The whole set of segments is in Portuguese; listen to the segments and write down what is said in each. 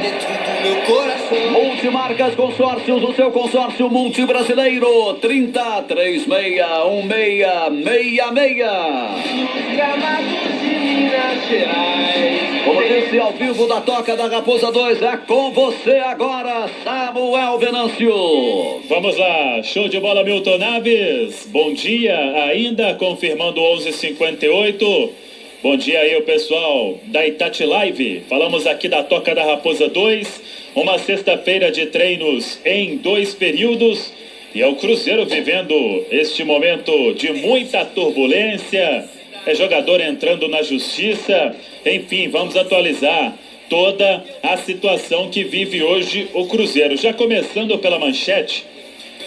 dentro do meu coração. Multimarcas Consórcios, o seu consórcio multibrasileiro, 30361666. Gramados de Minas Gerais. Como disse, ao vivo da Toca da Raposa 2, é com você agora, Samuel Venâncio. Vamos lá, show de bola, Milton Naves. Bom dia, ainda confirmando 11h58. Bom dia aí, o pessoal da Itati Live. Falamos aqui da Toca da Raposa 2, uma sexta-feira de treinos em 2 períodos. E é o Cruzeiro vivendo este momento de muita turbulência. É jogador entrando na justiça. Enfim, vamos atualizar toda a situação que vive hoje o Cruzeiro. Já começando pela manchete,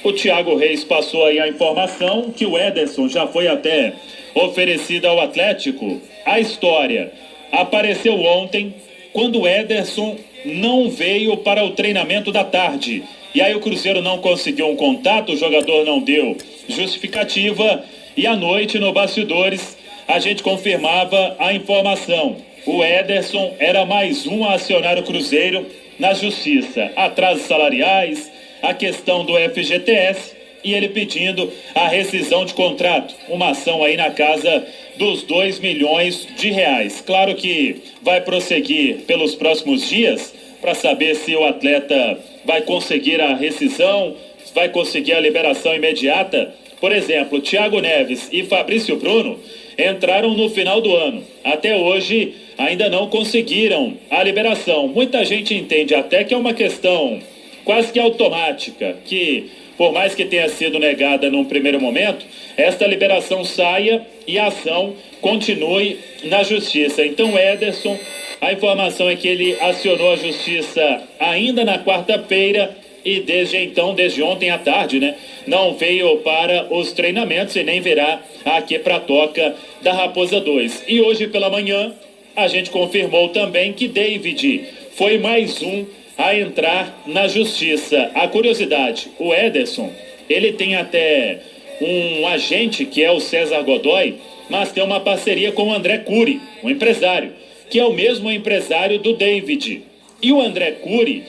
o Thiago Reis passou aí a informação que o Ederson já foi até oferecido ao Atlético. A história apareceu ontem, quando o Ederson não veio para o treinamento da tarde. E aí o Cruzeiro não conseguiu um contato, o jogador não deu justificativa. E à noite, no bastidores, a gente confirmava a informação. O Ederson era mais um a acionar o Cruzeiro na justiça. Atrasos salariais, a questão do FGTS e ele pedindo a rescisão de contrato. Uma ação aí na casa dos 2 milhões de reais. Claro que vai prosseguir pelos próximos dias para saber se o atleta vai conseguir a rescisão, vai conseguir a liberação imediata. Por exemplo, Thiago Neves e Fabrício Bruno entraram no final do ano. Até hoje ainda não conseguiram a liberação. Muita gente entende até que é uma questão quase que automática, que por mais que tenha sido negada num primeiro momento, esta liberação saia e a ação continue na justiça. Então, Ederson, a informação é que ele acionou a justiça ainda na quarta-feira e desde então, desde ontem à tarde, né, não veio para os treinamentos e nem virá aqui para a Toca da Raposa 2. E hoje pela manhã, a gente confirmou também que David foi mais um a entrar na justiça. A curiosidade, o Ederson, ele tem até um agente que é o César Godoy, mas tem uma parceria com o André Cury, um empresário, que é o mesmo empresário do David. E o André Cury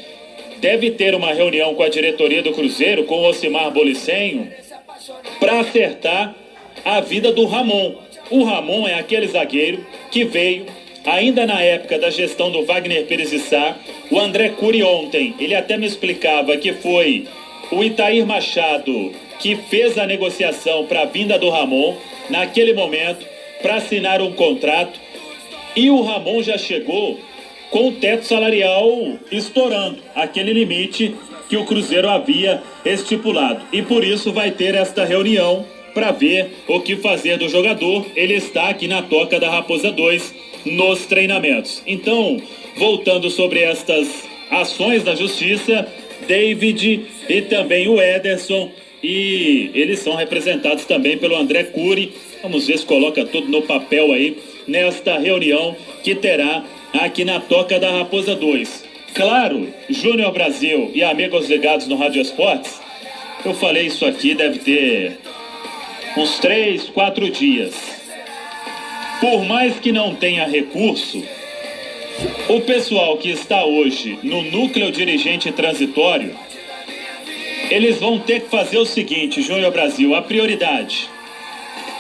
deve ter uma reunião com a diretoria do Cruzeiro, com o Ocimar Bolicenho, para acertar a vida do Ramon. O Ramon é aquele zagueiro que veio ainda na época da gestão do Wagner Pires de Sá. O André Cury ontem, ele até me explicava que foi o Itair Machado que fez a negociação para a vinda do Ramon, naquele momento, para assinar um contrato. E o Ramon já chegou com o teto salarial estourando, aquele limite que o Cruzeiro havia estipulado. E por isso vai ter esta reunião para ver o que fazer do jogador. Ele está aqui na Toca da Raposa 2, nos treinamentos. Então, voltando sobre estas ações da justiça, David e também o Ederson, e eles são representados também pelo André Cury. Vamos ver se coloca tudo no papel aí nesta reunião que terá aqui na Toca da Raposa 2. Claro, Júnior Brasil e amigos ligados no Rádio Esportes, eu falei isso aqui, deve ter uns 3, 4 dias. Por mais que não tenha recurso, o pessoal que está hoje no núcleo dirigente transitório, eles vão ter que fazer o seguinte, Júnior Brasil, a prioridade.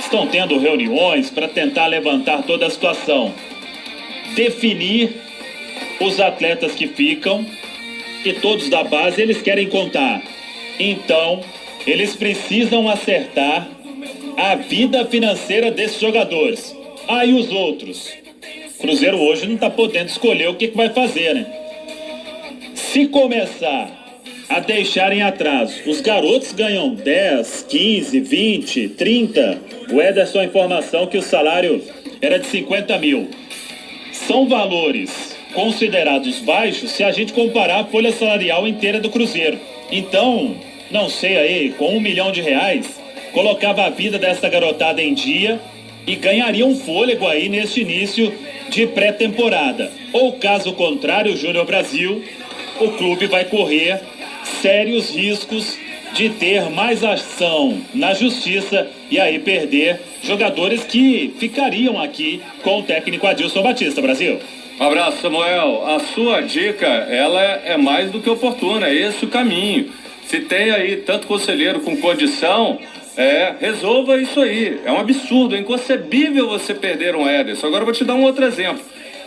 Estão tendo reuniões para tentar levantar toda a situação. Definir os atletas que ficam e todos da base eles querem contar. Então, eles precisam acertar a vida financeira desses jogadores. Aí os outros. O Cruzeiro hoje não está podendo escolher o que vai fazer, né? Se começar a deixarem atraso, os garotos ganham 10, 15, 20, 30. O Ederson, a informação que o salário era de 50 mil. São valores considerados baixos se a gente comparar a folha salarial inteira do Cruzeiro. Então, não sei aí, com R$1 milhão, colocava a vida dessa garotada em dia e ganharia um fôlego aí neste início de pré-temporada. Ou caso contrário, Júnior Brasil, o clube vai correr sérios riscos de ter mais ação na justiça e aí perder jogadores que ficariam aqui com o técnico Adilson Batista. Brasil. Um abraço, Samuel. A sua dica, ela é mais do que oportuna, é esse o caminho. Se tem aí tanto conselheiro com condição, resolva isso aí. É um absurdo, é inconcebível você perder um Ederson. Agora eu vou te dar um outro exemplo.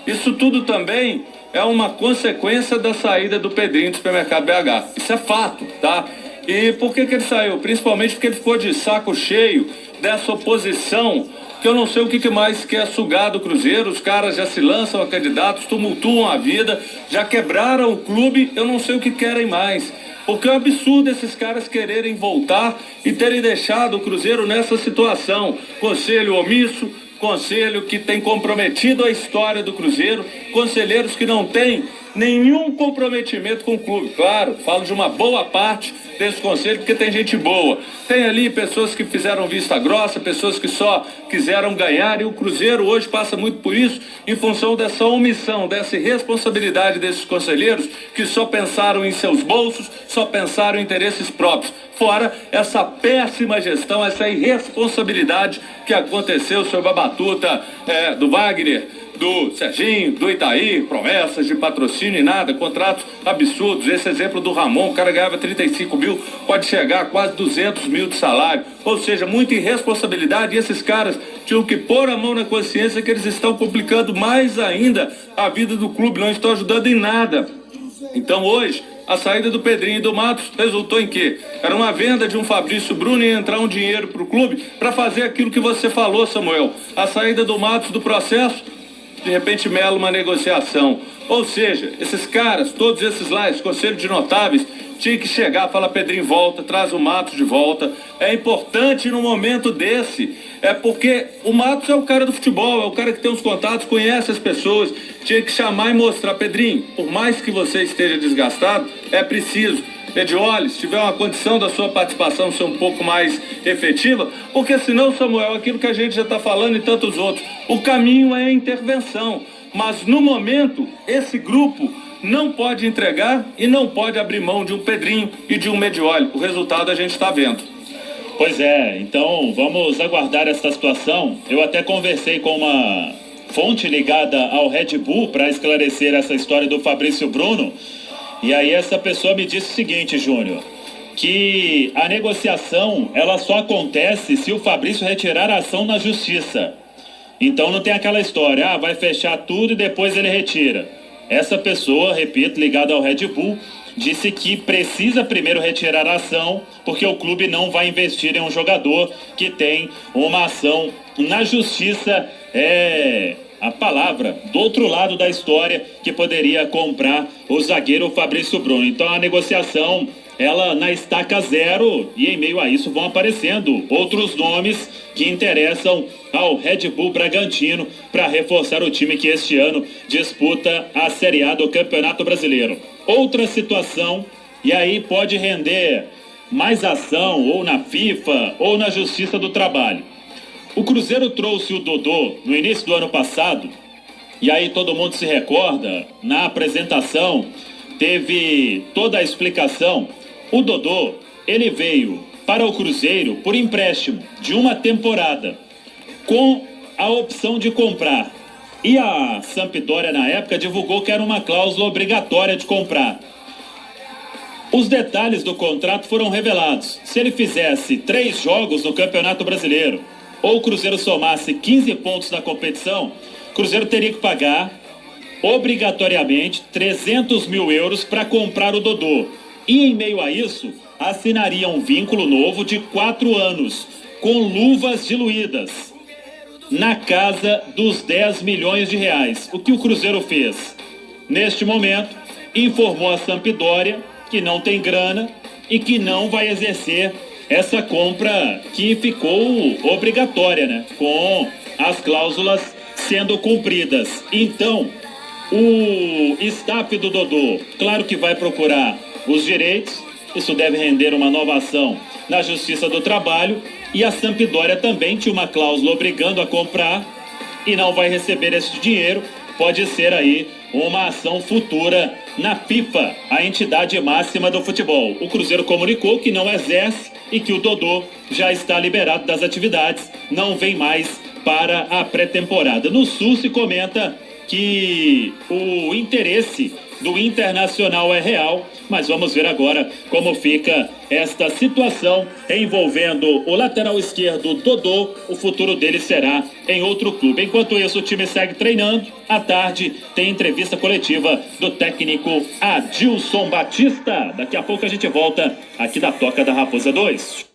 Isso tudo também é uma consequência da saída do Pedrinho do Supermercado BH. Isso é fato, tá? E por que ele saiu? Principalmente porque ele ficou de saco cheio dessa oposição, que eu não sei o que mais quer sugar do Cruzeiro. Os caras já se lançam a candidatos, tumultuam a vida, já quebraram o clube, eu não sei o que querem mais. Porque é um absurdo esses caras quererem voltar e terem deixado o Cruzeiro nessa situação. Conselho omisso, conselho que tem comprometido a história do Cruzeiro, conselheiros que não têm nenhum comprometimento com o clube. Claro, falo de uma boa parte desse conselho, porque tem gente boa. Tem ali pessoas que fizeram vista grossa, pessoas que só quiseram ganhar, e o Cruzeiro hoje passa muito por isso, em função dessa omissão, dessa irresponsabilidade desses conselheiros que só pensaram em seus bolsos, só pensaram em interesses próprios. Fora essa péssima gestão, essa irresponsabilidade que aconteceu sob a batuta do Wagner, do Serginho, do Itaí, promessas de patrocínio e nada, contratos absurdos. Esse exemplo do Ramon, o cara ganhava 35 mil, pode chegar a quase 200 mil de salário. Ou seja, muita irresponsabilidade, e esses caras tinham que pôr a mão na consciência que eles estão complicando mais ainda a vida do clube, não estão ajudando em nada. Então hoje, a saída do Pedrinho e do Matos resultou em quê? Era uma venda de um Fabrício Bruno e entrar um dinheiro para o clube para fazer aquilo que você falou, Samuel. A saída do Matos do processo, de repente mela uma negociação. Ou seja, esses caras, todos esses lá, esse conselho de notáveis, tinha que chegar, falar: Pedrinho, volta, traz o Matos de volta. É importante no momento desse, porque o Matos é o cara do futebol, é o cara que tem os contatos, conhece as pessoas. Tinha que chamar e mostrar: Pedrinho, por mais que você esteja desgastado, é preciso. Medioli, se tiver uma condição da sua participação ser um pouco mais efetiva, porque senão, Samuel, aquilo que a gente já está falando e tantos outros, o caminho é a intervenção. Mas no momento, esse grupo não pode entregar e não pode abrir mão de um Pedrinho e de um Medioli. O resultado a gente está vendo. Pois é, então vamos aguardar essa situação. Eu até conversei com uma fonte ligada ao Red Bull para esclarecer essa história do Fabrício Bruno. E aí essa pessoa me disse o seguinte, Júnior, que a negociação ela só acontece se o Fabrício retirar a ação na justiça. Então não tem aquela história, vai fechar tudo e depois ele retira. Essa pessoa, repito, ligada ao Red Bull, disse que precisa primeiro retirar a ação, porque o clube não vai investir em um jogador que tem uma ação na justiça. A palavra do outro lado da história, que poderia comprar o zagueiro Fabrício Bruno. Então a negociação, ela na estaca zero, e em meio a isso vão aparecendo outros nomes que interessam ao Red Bull Bragantino para reforçar o time que este ano disputa a Série A do Campeonato Brasileiro. Outra situação, e aí pode render mais ação ou na FIFA ou na Justiça do Trabalho. O Cruzeiro trouxe o Dodô no início do ano passado, e aí todo mundo se recorda, na apresentação teve toda a explicação. O Dodô, ele veio para o Cruzeiro por empréstimo de uma temporada, com a opção de comprar. E a Sampdoria, na época, divulgou que era uma cláusula obrigatória de comprar. Os detalhes do contrato foram revelados. Se ele fizesse 3 jogos no Campeonato Brasileiro, ou o Cruzeiro somasse 15 pontos na competição, o Cruzeiro teria que pagar obrigatoriamente 300 mil euros para comprar o Dodô. E em meio a isso, assinaria um vínculo novo de 4 anos, com luvas diluídas, na casa dos 10 milhões de reais. O que o Cruzeiro fez? Neste momento, informou a Sampdoria que não tem grana e que não vai exercer essa compra que ficou obrigatória, né? Com as cláusulas sendo cumpridas. Então, o staff do Dodô, claro que vai procurar os direitos, isso deve render uma nova ação na Justiça do Trabalho, e a Sampdoria também tinha uma cláusula obrigando a comprar e não vai receber esse dinheiro. Pode ser aí uma ação futura na FIFA, a entidade máxima do futebol. O Cruzeiro comunicou que não exerce e que o Dodô já está liberado das atividades, não vem mais para a pré-temporada. No Sul se comenta que o interesse do Internacional é real, mas vamos ver agora como fica esta situação envolvendo o lateral esquerdo Dodô. O futuro dele será em outro clube. Enquanto isso, o time segue treinando. À tarde tem entrevista coletiva do técnico Adilson Batista. Daqui a pouco a gente volta aqui da Toca da Raposa 2.